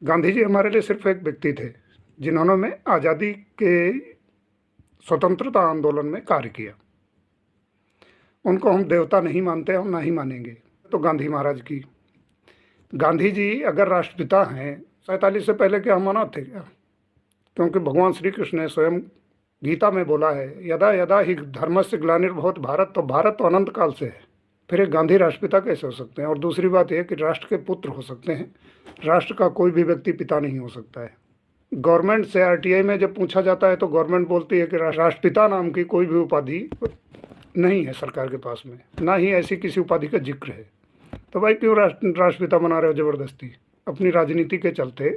गांधी जी हमारे लिए सिर्फ एक व्यक्ति थे जिन्होंने में आज़ादी के स्वतंत्रता आंदोलन में कार्य किया। उनको हम देवता नहीं मानते और ना ही मानेंगे। तो गांधी महाराज की, गांधी जी अगर राष्ट्रपिता हैं, 47 से पहले क्या हम अनाथ थे क्या? क्योंकि भगवान श्री कृष्ण ने स्वयं गीता में बोला है, यदा यदा ही धर्मस्य ग्लानिर्भवति भारत, तो भारत तो अनंत काल से है। फिर एक गांधी राष्ट्रपिता कैसे हो सकते हैं? और दूसरी बात यह कि राष्ट्र के पुत्र हो सकते हैं, राष्ट्र का कोई भी व्यक्ति पिता नहीं हो सकता है। गवर्नमेंट से आरटीआई में जब पूछा जाता है तो गवर्नमेंट बोलती है कि राष्ट्रपिता नाम की कोई भी उपाधि नहीं है सरकार के पास में, ना ही ऐसी किसी उपाधि का जिक्र है। तो भाई क्यों राष्ट्रपिता बना रहे हो जबरदस्ती? अपनी राजनीति के चलते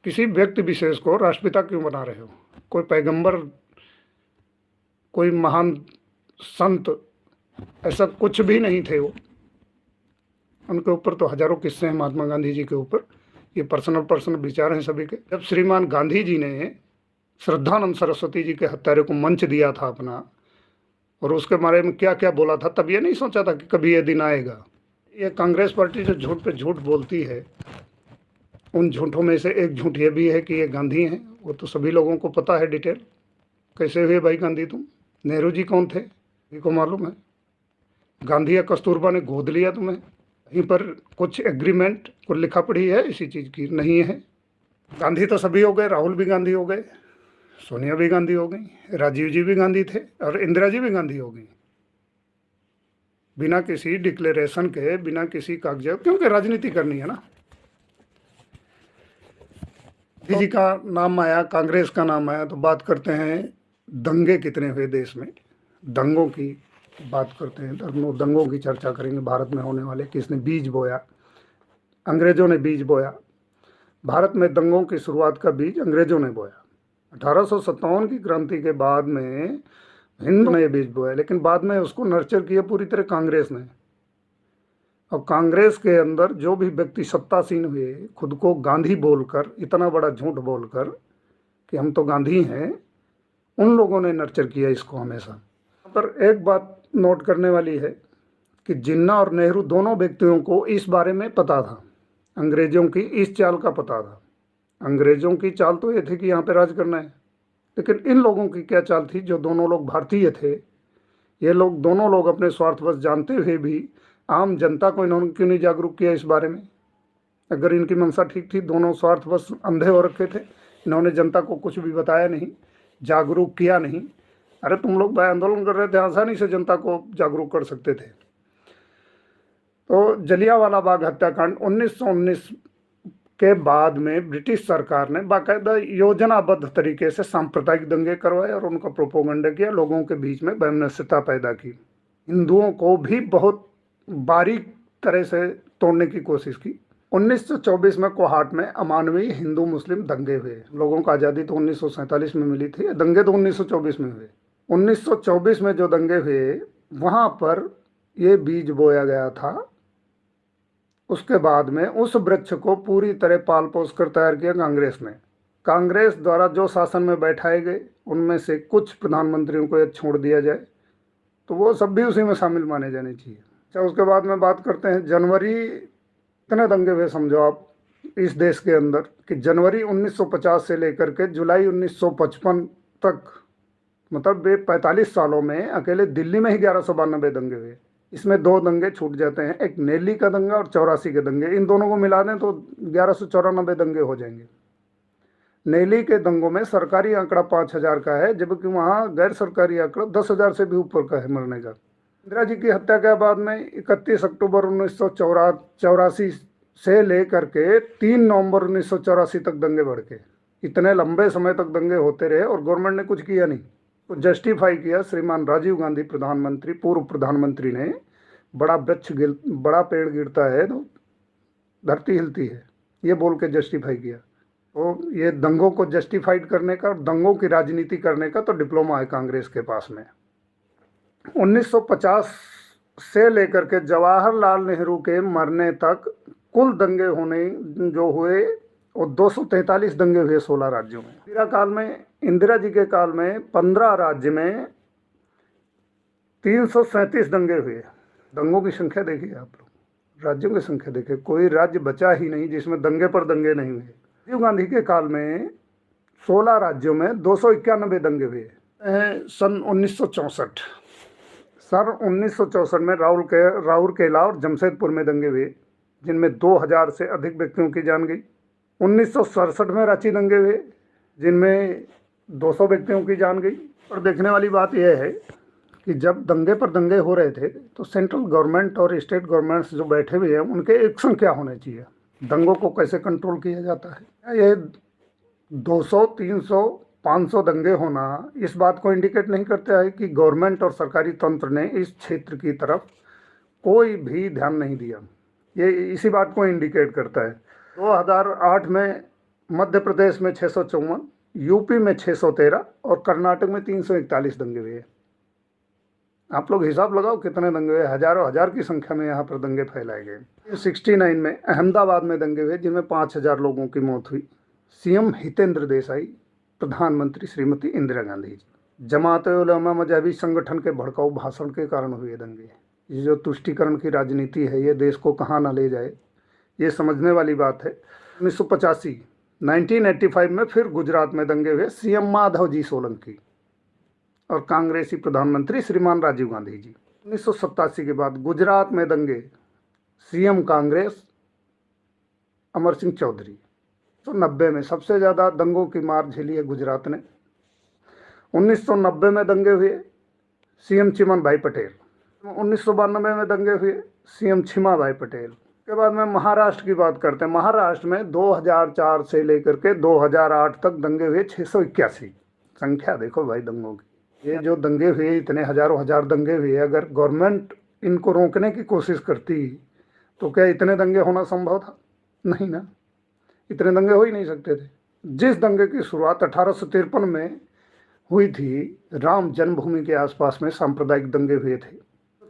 किसी व्यक्ति विशेष को राष्ट्रपिता क्यों बना रहे हो? कोई पैगंबर, कोई महान संत, ऐसा कुछ भी नहीं थे वो। उनके ऊपर तो हजारों किस्से हैं महात्मा गांधी जी के ऊपर। ये पर्सनल विचार हैं सभी के। जब श्रीमान गांधी जी ने श्रद्धानंद सरस्वती जी के हत्यारे को मंच दिया था अपना, और उसके बारे में क्या क्या बोला था, तब ये नहीं सोचा था कि कभी ये दिन आएगा। ये कांग्रेस पार्टी जो झूठ पे झूठ बोलती है, उन झूठों में से एक झूठ ये भी है कि ये गांधी हैं। वो तो सभी लोगों को पता है डिटेल। कैसे हुए भाई गांधी तुम? नेहरू जी कौन थे ये को मालूम है? गांधी या कस्तूरबा ने गोद लिया तुम्हें? कहीं पर कुछ एग्रीमेंट को लिखा पड़ी है इसी चीज़ की? नहीं है। गांधी तो सभी हो गए, राहुल भी गांधी हो गए, सोनिया भी गांधी हो गई, राजीव जी भी गांधी थे, और इंदिरा जी भी गांधी हो गई, बिना किसी डिक्लेरेशन के, बिना किसी कागजात। क्योंकि राजनीति करनी है ना। गांधी जी का नाम आया, कांग्रेस का नाम आया, तो बात करते हैं दंगे कितने हुए देश में। दंगों की बात करते हैं, दंगों की चर्चा करेंगे। भारत में होने वाले, किसने बीज बोया? अंग्रेजों ने बीज बोया। भारत में दंगों की शुरुआत का बीज अंग्रेजों ने बोया। 1857 की क्रांति के बाद में हिंदू ने बीज बोया, लेकिन बाद में उसको नर्चर किया पूरी तरह कांग्रेस ने। और कांग्रेस के अंदर जो भी व्यक्ति सत्तासीन हुए, खुद को गांधी बोलकर, इतना बड़ा झूठ बोलकर कि हम तो गांधी हैं, उन लोगों ने नर्चर किया इसको हमेशा। पर एक बात नोट करने वाली है कि जिन्ना और नेहरू दोनों व्यक्तियों को इस बारे में पता था, अंग्रेजों की इस चाल का पता था। अंग्रेजों की चाल तो ये थी कि यहाँ पे राज करना है, लेकिन इन लोगों की क्या चाल थी? जो दोनों लोग भारतीय थे, ये लोग दोनों लोग अपने स्वार्थवश जानते हुए भी आम जनता को इन्होंने क्यों नहीं जागरूक किया इस बारे में? अगर इनकी मंशा ठीक थी, दोनों स्वार्थवश अंधे हो रखे थे, इन्होंने जनता को कुछ भी बताया नहीं, जागरूक किया नहीं। अरे तुम लोग भाई आंदोलन कर रहे थे, आसानी से जनता को जागरूक कर सकते थे। तो जलियांवाला बाग हत्याकांड 1919 के बाद में ब्रिटिश सरकार ने बाकायदा योजनाबद्ध तरीके से सांप्रदायिक दंगे करवाए और उनका प्रोपोगंडा किया, लोगों के बीच में वैमनस्यता पैदा की, हिंदुओं को भी बहुत बारीक तरह से तोड़ने की कोशिश की। 1924 में कोहाट में अमानवीय हिंदू मुस्लिम दंगे हुए। लोगों को आज़ादी तो 1947 में मिली थी, दंगे तो 1924 में हुए। 1924 में जो दंगे हुए, वहाँ पर ये बीज बोया गया था। उसके बाद में उस वृक्ष को पूरी तरह पाल पोस कर तैयार किया कांग्रेस ने। कांग्रेस द्वारा जो शासन में बैठाए गए, उनमें से कुछ प्रधानमंत्रियों को यदि छोड़ दिया जाए तो वो सब भी उसी में शामिल माने जाने चाहिए। अच्छा, उसके बाद में बात करते हैं जनवरी। इतने दंगे हुए समझो आप इस देश के अंदर कि जनवरी 1950 से लेकर के जुलाई 1955 तक, मतलब ये 45 सालों में अकेले दिल्ली में ही 1192 दंगे हुए। इसमें दो दंगे छूट जाते हैं, एक नेली का दंगा और 84 के दंगे। इन दोनों को मिला दें तो 1194 दंगे हो जाएंगे। नेली के दंगों में सरकारी आंकड़ा 5000 का है, जबकि वहाँ गैर सरकारी आंकड़ा 10,000 से भी ऊपर का है मरने का। इंदिरा जी की हत्या के बाद में 31 अक्टूबर 1984 से लेकर के 3 नवंबर 1984 तक दंगे बढ़ के, इतने लंबे समय तक दंगे होते रहे और गवर्नमेंट ने कुछ किया नहीं। तो जस्टिफाई किया श्रीमान राजीव गांधी प्रधानमंत्री, पूर्व प्रधानमंत्री ने, बड़ा पेड़ गिरता है तो धरती हिलती है, ये बोल के जस्टिफाई किया। तो ये दंगों को जस्टिफाइड करने का और दंगों की राजनीति करने का तो डिप्लोमा है कांग्रेस के पास में। 1950 से लेकर के जवाहरलाल नेहरू के मरने तक कुल दंगे होने जो हुए वो 243 दंगे हुए 16 राज्यों में। इंदिरा जी के काल में 15 राज्य में 337 दंगे हुए। दंगों की संख्या देखिए आप लोग, राज्यों की संख्या देखिए, कोई राज्य बचा ही नहीं जिसमें दंगे पर दंगे नहीं हुए। राजीव गांधी के काल में 16 राज्यों में 291 दंगे हुए हैं। सन 1964 में राउरकेला और जमशेदपुर में दंगे हुए, जिनमें 2000 से अधिक व्यक्तियों की जान गई। 1967 में रांची दंगे हुए, जिनमें 200 व्यक्तियों की जान गई। और देखने वाली बात यह है कि जब दंगे पर दंगे हो रहे थे तो सेंट्रल गवर्नमेंट और स्टेट गवर्नमेंट्स जो बैठे हुए हैं उनके एक्शन क्या होने चाहिए, दंगों को कैसे कंट्रोल किया जाता है। ये 200, 300, 500 दंगे होना इस बात को इंडिकेट नहीं करता है कि गवर्नमेंट और सरकारी तंत्र ने इस क्षेत्र की तरफ कोई भी ध्यान नहीं दिया। ये इसी बात को इंडिकेट करता है। 2008 में मध्य प्रदेश में 654, यूपी में 613 और कर्नाटक में 341 दंगे हुए। आप लोग हिसाब लगाओ कितने दंगे हुए, हजारों हजार की संख्या में यहाँ पर दंगे फैलाए गए। 69 में अहमदाबाद में दंगे हुए, जिनमें 5000 लोगों की मौत हुई। सीएम हितेंद्र देसाई, प्रधानमंत्री श्रीमती इंदिरा गांधी जी। जमात उलमा मजहबी संगठन के भड़काऊ भाषण के कारण हुए दंगे। ये जो तुष्टीकरण की राजनीति है, ये देश को कहाँ ना ले जाए, ये समझने वाली बात है। 1985 में फिर गुजरात में दंगे हुए, सीएम माधव जी सोलंकी और कांग्रेसी प्रधानमंत्री श्रीमान राजीव गांधी जी। 1987 के बाद गुजरात में दंगे, सीएम कांग्रेस अमर सिंह चौधरी। तो 90 में सबसे ज़्यादा दंगों की मार झेली है गुजरात ने। 1990 में दंगे हुए, सीएम चिमन भाई पटेल। 1992 में दंगे हुए, सीएम छिमा भाई पटेल। के बाद में महाराष्ट्र की बात करते हैं। महाराष्ट्र में 2004 से लेकर के 2008 तक दंगे हुए 681। संख्या देखो भाई दंगों की। ये जो दंगे हुए, इतने हजारों हजार दंगे हुए, अगर गवर्नमेंट इनको रोकने की कोशिश करती तो क्या इतने दंगे होना संभव था? नहीं ना, इतने दंगे हो ही नहीं सकते थे। जिस दंगे की शुरुआत 1853 में हुई थी, राम जन्मभूमि के आसपास में सांप्रदायिक दंगे हुए थे।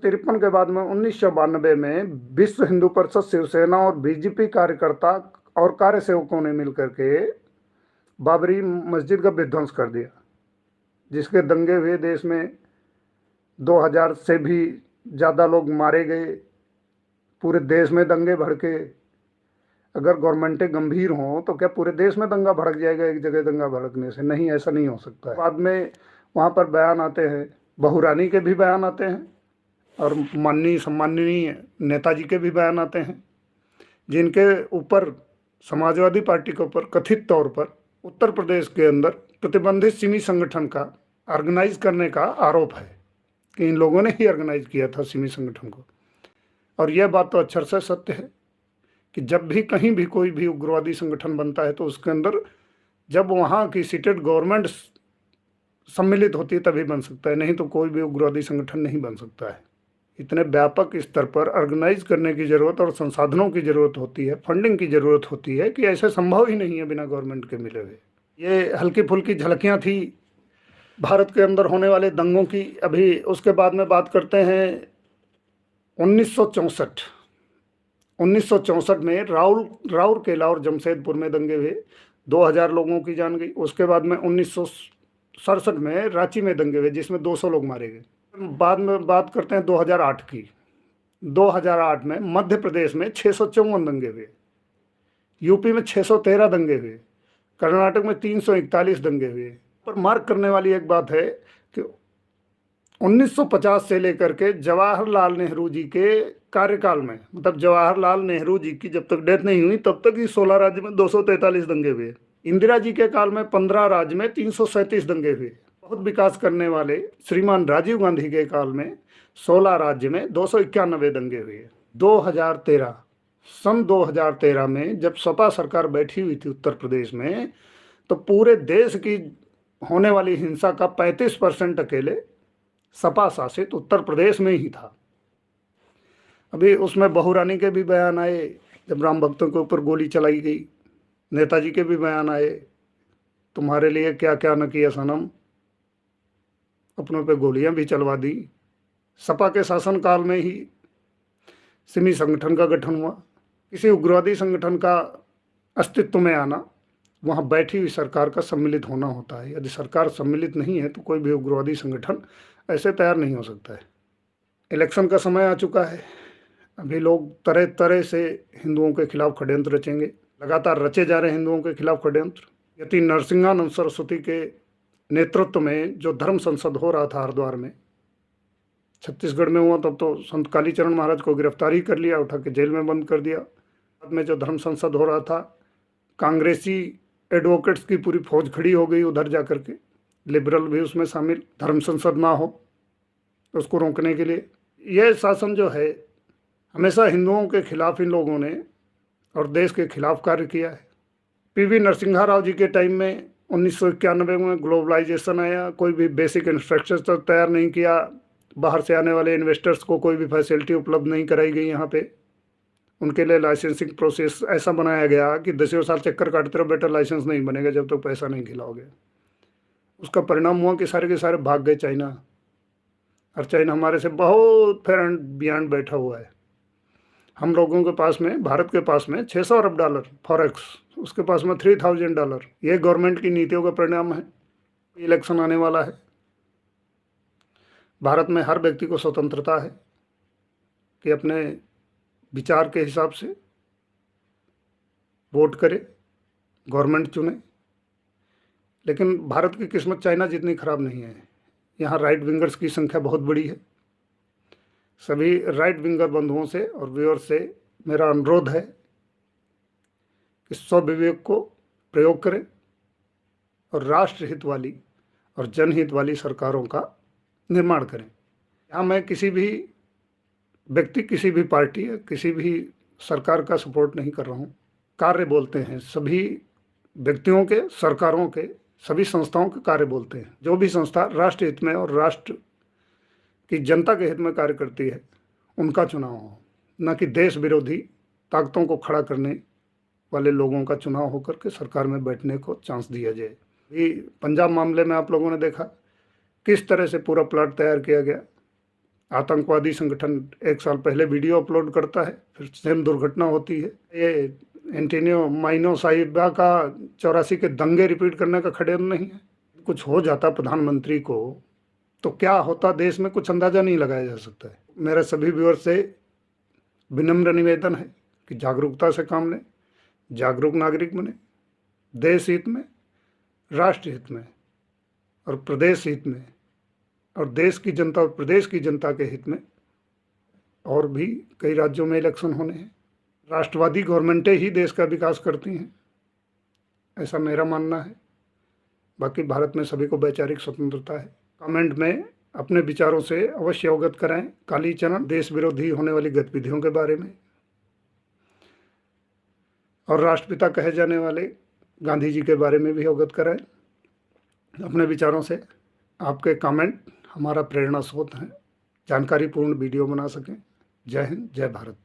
53 के बाद में 1992 में विश्व हिंदू परिषद, शिवसेना और बीजेपी कार्यकर्ता और कार्यसेवकों ने मिलकर के बाबरी मस्जिद का विध्वंस कर दिया, जिसके दंगे हुए देश में 2000 से भी ज़्यादा लोग मारे गए। पूरे देश में दंगे भड़के। अगर गवर्नमेंटें गंभीर हों तो क्या पूरे देश में दंगा भड़क जाएगा एक जगह दंगा भड़कने से? नहीं, ऐसा नहीं हो सकता है। बाद में वहाँ पर बयान आते हैं, बहुरानी के भी बयान आते हैं और माननीय सम्माननीय नेताजी के भी बयान आते हैं, जिनके ऊपर समाजवादी पार्टी के ऊपर कथित तौर पर उत्तर प्रदेश के अंदर प्रतिबंधित सिमी संगठन का ऑर्गेनाइज करने का आरोप है कि इन लोगों ने ही ऑर्गेनाइज किया था सिमी संगठन को। और यह बात तो अक्षर से सत्य है कि जब भी कहीं भी कोई भी उग्रवादी संगठन बनता है तो उसके अंदर जब वहाँ की सीटेड गवर्नमेंट सम्मिलित होती है तभी बन सकता है, नहीं तो कोई भी उग्रवादी संगठन नहीं बन सकता है। इतने व्यापक स्तर पर ऑर्गेनाइज करने की ज़रूरत और संसाधनों की ज़रूरत होती है, फंडिंग की ज़रूरत होती है कि ऐसे संभव ही नहीं है बिना गवर्नमेंट के मिले हुए। ये हल्की फुल्की झलकियाँ थी भारत के अंदर होने वाले दंगों की। अभी उसके बाद में बात करते हैं 1964 में राउरकेला और जमशेदपुर में दंगे हुए, 2000 लोगों की जान गई। उसके बाद में 1967 में रांची में दंगे हुए, जिसमें 200 लोग मारे गए। बाद में बात करते हैं 2008 की। 2008 में मध्य प्रदेश में 654 दंगे हुए, यूपी में 613 दंगे हुए, कर्नाटक में 341 दंगे हुए। पर मार्क करने वाली एक बात है कि 1950 से लेकर के जवाहरलाल नेहरू जी के कार्यकाल में, मतलब जवाहरलाल नेहरू जी की जब तक डेथ नहीं हुई तब तक ही 16 राज्य में 243 दंगे हुए। इंदिरा जी के काल में 15 राज्य में 337 दंगे हुए। बहुत विकास करने वाले श्रीमान राजीव गांधी के काल में 16 राज्य में 291 दंगे हुए। 2013 में जब सपा सरकार बैठी हुई थी उत्तर प्रदेश में, तो पूरे देश की होने वाली हिंसा का 35% अकेले सपा शासित उत्तर प्रदेश में ही था। अभी उसमें बहुरानी के भी बयान आए जब राम भक्तों के ऊपर गोली चलाई गई। नेताजी के भी बयान आए, तुम्हारे लिए क्या क्या न किया सनम, अपनों पे गोलियां भी चलवा दी। सपा के शासनकाल में ही सिमी संगठन का गठन हुआ। किसी उग्रवादी संगठन का अस्तित्व में आना वहाँ बैठी हुई सरकार का सम्मिलित होना होता है। यदि सरकार सम्मिलित नहीं है तो कोई भी उग्रवादी संगठन ऐसे तैयार नहीं हो सकता है। इलेक्शन का समय आ चुका है। अभी लोग तरह तरह से हिंदुओं के खिलाफ षड्यंत्र रचेंगे। लगातार रचे जा रहे हिंदुओं के खिलाफ षड्यंत्र। यति नरसिंहानंद सरस्वती के नेतृत्व में जो धर्म संसद हो रहा था हरिद्वार में, छत्तीसगढ़ में हुआ, तब तो संत कालीचरण महाराज को गिरफ्तारी कर लिया, उठा के जेल में बंद कर दिया। बाद में जो धर्म संसद हो रहा था, कांग्रेसी एडवोकेट्स की पूरी फौज खड़ी हो गई उधर जा करके, लिबरल भी उसमें शामिल, धर्म संसद ना हो तो उसको रोकने के लिए। यह शासन जो है हमेशा हिंदुओं के खिलाफ इन लोगों ने और देश के खिलाफ कार्य किया है। पीवी नरसिम्हा राव जी के टाइम में 1991 में ग्लोबलाइजेशन आया, कोई भी बेसिक इंफ्रास्ट्रक्चर तैयार नहीं किया, बाहर से आने वाले इन्वेस्टर्स को कोई भी फैसिलिटी उपलब्ध नहीं कराई गई। यहाँ पे उनके लिए लाइसेंसिंग प्रोसेस ऐसा बनाया गया कि 10 साल चक्कर काटते रहो, बेटा लाइसेंस नहीं बनेगा जब तक पैसा नहीं खिलाओगे। उसका परिणाम हुआ कि सारे के सारे भाग गए चाइना, और चाइना हमारे से बहुत फेयर एंड बियॉन्ड बैठा हुआ है। हम लोगों के पास में, भारत के पास में $600 अरब फॉरेक्स, उसके पास में $3000। ये गवर्नमेंट की नीतियों का परिणाम है। इलेक्शन आने वाला है, भारत में हर व्यक्ति को स्वतंत्रता है कि अपने विचार के हिसाब से वोट करे, गवर्नमेंट चुने। लेकिन भारत की किस्मत चाइना जितनी खराब नहीं है। यहाँ राइट विंगर्स की संख्या बहुत बड़ी है। सभी राइट विंगर बंधुओं से और व्यूअर्स से मेरा अनुरोध है कि स्वविवेक को प्रयोग करें और राष्ट्रहित वाली और जनहित वाली सरकारों का निर्माण करें। यहाँ मैं किसी भी व्यक्ति, किसी भी पार्टी या किसी भी सरकार का सपोर्ट नहीं कर रहा हूँ। कार्य बोलते हैं सभी व्यक्तियों के, सरकारों के, सभी संस्थाओं के कार्य बोलते हैं। जो भी संस्था राष्ट्र हित में और राष्ट्र की जनता के हित में कार्य करती है उनका चुनाव हो, न कि देश विरोधी ताकतों को खड़ा करने वाले लोगों का चुनाव होकर के सरकार में बैठने को चांस दिया जाए। ये पंजाब मामले में आप लोगों ने देखा किस तरह से पूरा प्लाट तैयार किया गया। आतंकवादी संगठन 1 साल पहले वीडियो अपलोड करता है, फिर सेम दुर्घटना होती है। ये एंटोनियो माइनो साहिबा का 84 के दंगे रिपीट करने का षड्यंत्र नहीं है। कुछ हो जाता प्रधानमंत्री को तो क्या होता देश में, कुछ अंदाज़ा नहीं लगाया जा सकता है। मेरे सभी व्यूअर्स से विनम्र निवेदन है कि जागरूकता से काम लें, जागरूक नागरिक बने, देश हित में, राष्ट्र हित में और प्रदेश हित में, और देश की जनता और प्रदेश की जनता के हित में। और भी कई राज्यों में इलेक्शन होने हैं। राष्ट्रवादी गवर्नमेंटें ही देश का विकास करती हैं, ऐसा मेरा मानना है। बाकी भारत में सभी को वैचारिक स्वतंत्रता है। कमेंट में अपने विचारों से अवश्य अवगत कराएं कालीचरण देश विरोधी होने वाली गतिविधियों के बारे में, और राष्ट्रपिता कहे जाने वाले गांधी जी के बारे में भी अवगत कराएं अपने विचारों से। आपके कमेंट हमारा प्रेरणा स्रोत हैं, जानकारीपूर्ण वीडियो बना सकें। जय हिंद, जय भारत।